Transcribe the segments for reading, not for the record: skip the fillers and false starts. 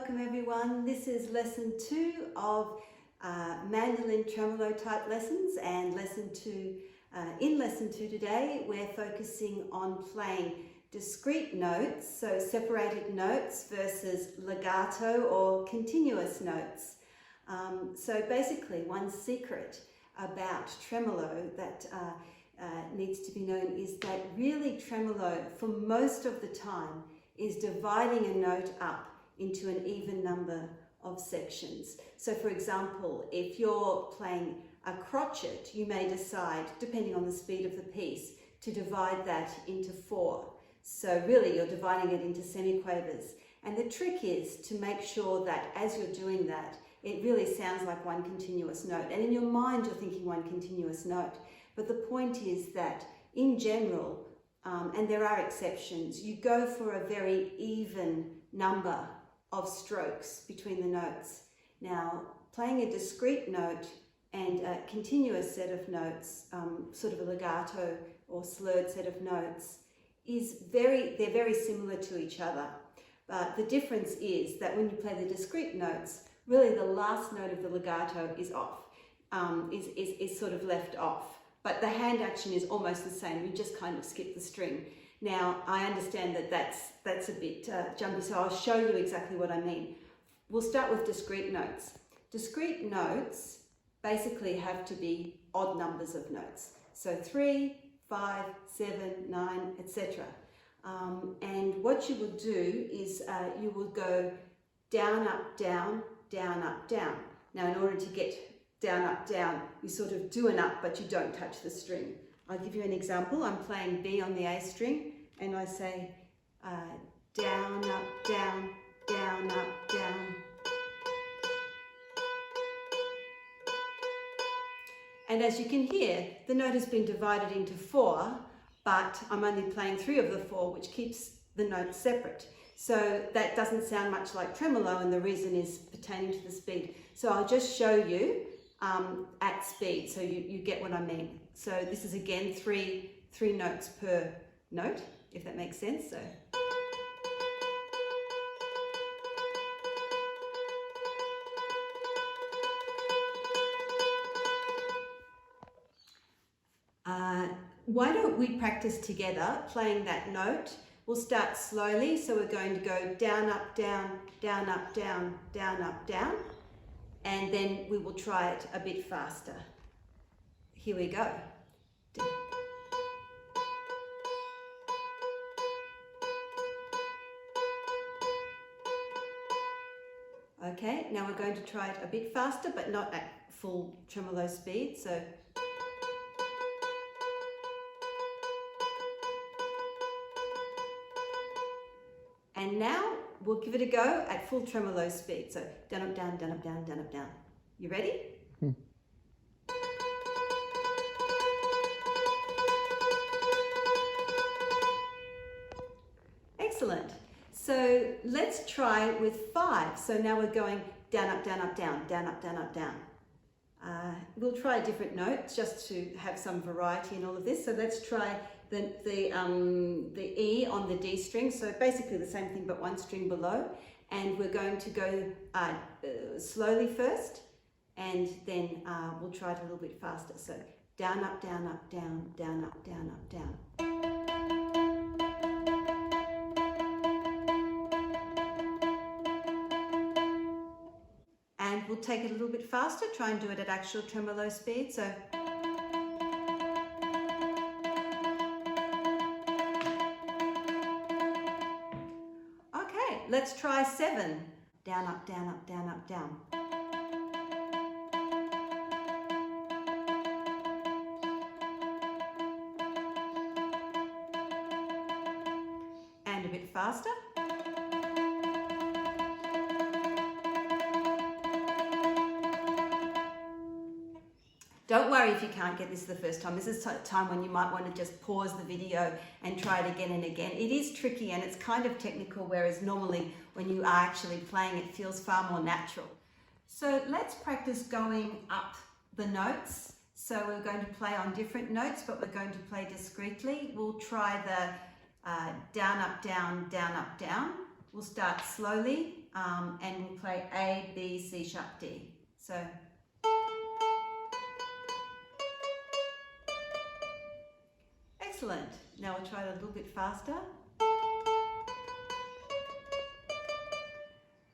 welcome everyone. This is lesson 2 of mandolin tremolo type lessons, and in lesson 2 today we're focusing on playing discrete notes, so separated notes versus legato or continuous notes. So basically one secret about tremolo that needs to be known is that really tremolo for most of the time is dividing a note up into an even number of sections. So for example, if you're playing a crotchet, you may decide, depending on the speed of the piece, to divide that into 4. So really you're dividing it into semiquavers. And the trick is to make sure that as you're doing that, it really sounds like one continuous note. And in your mind, you're thinking one continuous note. But the point is that in general, and there are exceptions, you go for a very even number of strokes between the notes. Now, playing a discrete note and a continuous set of notes, sort of a legato or slurred set of notes, they're very similar to each other. But the difference is that when you play the discrete notes, really the last note of the legato is off, is sort of left off. But the hand action is almost the same. You just kind of skip the string. Now, I understand that that's a bit jumpy, so I'll show you exactly what I mean. We'll start with discrete notes. Discrete notes basically have to be odd numbers of notes. So 3, 5, 7, 9, etc. And what you will do is you will go down, up, down, down, up, down. Now, in order to get down, up, down, you sort of do an up, but you don't touch the string. I'll give you an example. I'm playing B on the A string, and I say down, up, down, down, up, down. And as you can hear, the note has been divided into 4, but I'm only playing 3 of the 4, which keeps the notes separate. So that doesn't sound much like tremolo, and the reason is pertaining to the speed. So I'll just show you at speed, so you get what I mean. So this is again three notes per note, if that makes sense. So why don't we practice together playing that note? We'll start slowly, so we're going to go down, up, down, down, up, down, down, up, down, and then we will try it a bit faster. Here we go. Okay, now we're going to try it a bit faster, but not at full tremolo speed. So and now we'll give it a go at full tremolo speed. So down, up, down, down, up, down, down, up, down. You ready? Excellent. So let's try with 5. So now we're going down, up, down, up, down, down, up, down, up, down. We'll try a different note just to have some variety in all of this. So let's try the E on the D string. So basically the same thing, but one string below. And we're going to go slowly first, and then we'll try it a little bit faster. So down, up, down, up, down, down, up, down, up, down. And we'll take it a little bit faster, try and do it at actual tremolo speed. So okay, let's try 7. Down, up, down, up, down, up, down. And a bit faster. Don't worry if you can't get this the first time. This is a time when you might want to just pause the video and try it again and again. It is tricky and it's kind of technical, whereas normally when you are actually playing, it feels far more natural. So let's practice going up the notes. So we're going to play on different notes, but we're going to play discreetly. We'll try the down, up, down, down, up, down. We'll start slowly, and we'll play A, B, C sharp, D. So excellent. Now we'll try it a little bit faster.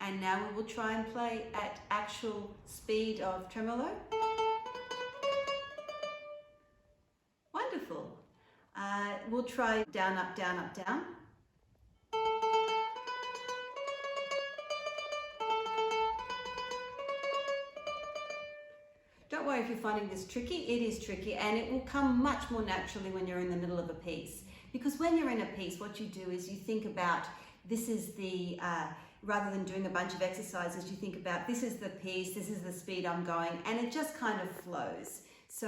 And now we will try and play at actual speed of tremolo. Wonderful. We'll try down, up, down, up, down. Don't worry if you're finding this tricky, it is tricky, and it will come much more naturally when you're in the middle of a piece. Because when you're in a piece, what you do is you think about, this is the, rather than doing a bunch of exercises, you think about, this is the piece, this is the speed I'm going, and it just kind of flows. So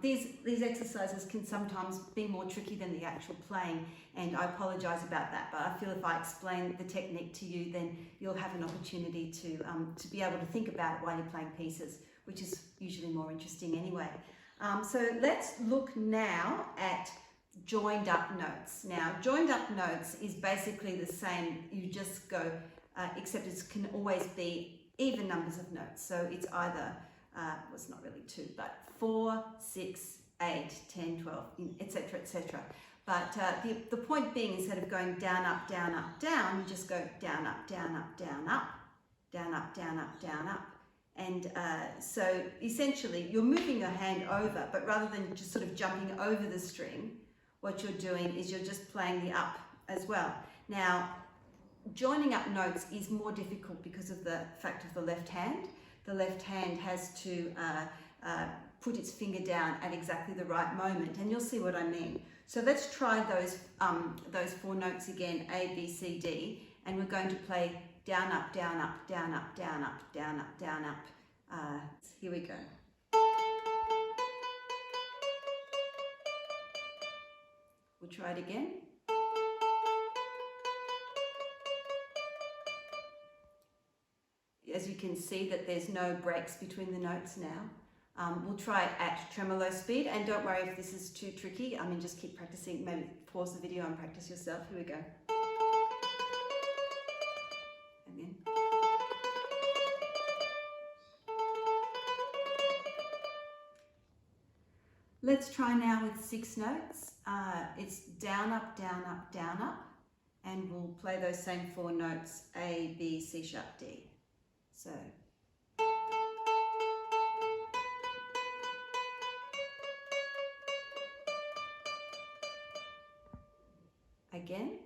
these exercises can sometimes be more tricky than the actual playing, and I apologize about that, but I feel if I explain the technique to you, then you'll have an opportunity to be able to think about it while you're playing pieces, which is usually more interesting anyway. So let's look now at joined up notes. Now, joined up notes is basically the same, you just go, except it can always be even numbers of notes. So it's either, well, it's not really 2, but 4, 6, 8, 10, 12, etc., etc. But the point being, instead of going down, up, down, up, down, you just go down, up, down, up, down, up, down, up, down, up, down, up. And so essentially you're moving your hand over, but rather than just sort of jumping over the string, what you're doing is you're just playing the up as well. Now, joining up notes is more difficult because of the fact of the left hand. The left hand has to put its finger down at exactly the right moment, and you'll see what I mean. So let's try those 4 notes again, A, B, C, D, and we're going to play down, up, down, up, down, up, down, up, down, up, down, up. Here we go. We'll try it again. As you can see that there's no breaks between the notes now. We'll try it at tremolo speed, and don't worry if this is too tricky. I mean, just keep practicing, maybe pause the video and practice yourself. Here we go. And then. Let's try now with 6 notes. It's down, up, down, up, down, up, and we'll play those same 4 notes, A, B, C sharp, D. So. Again.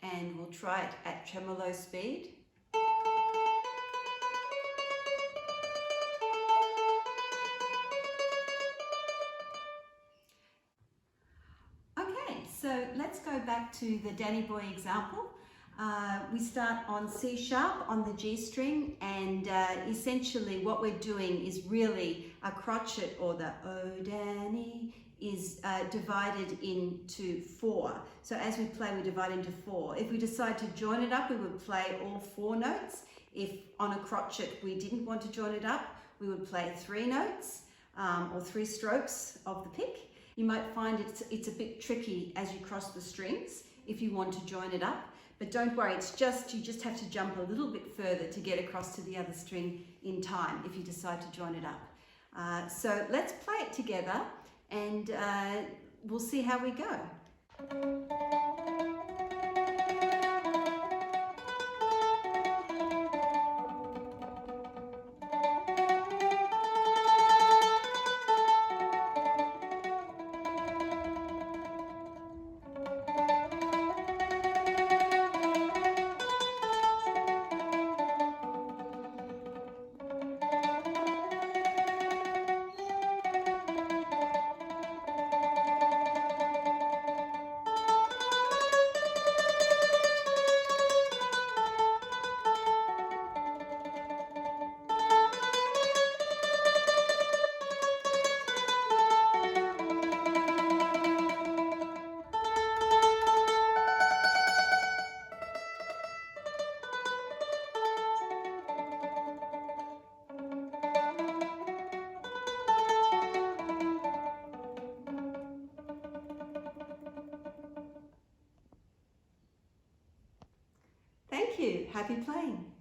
And we'll try it at tremolo speed. Okay, so let's go back to the Danny Boy example. We start on C sharp on the G string, and essentially what we're doing is really a crotchet, or the Oh Danny, is divided into 4. So as we play, we divide into 4. If we decide to join it up, we would play all 4 notes. If on a crotchet we didn't want to join it up, we would play 3 notes or 3 strokes of the pick. You might find it's a bit tricky as you cross the strings if you want to join it up. But don't worry, you just have to jump a little bit further to get across to the other string in time if you decide to join it up. So let's play it together, and we'll see how we go. Thank you. Happy playing.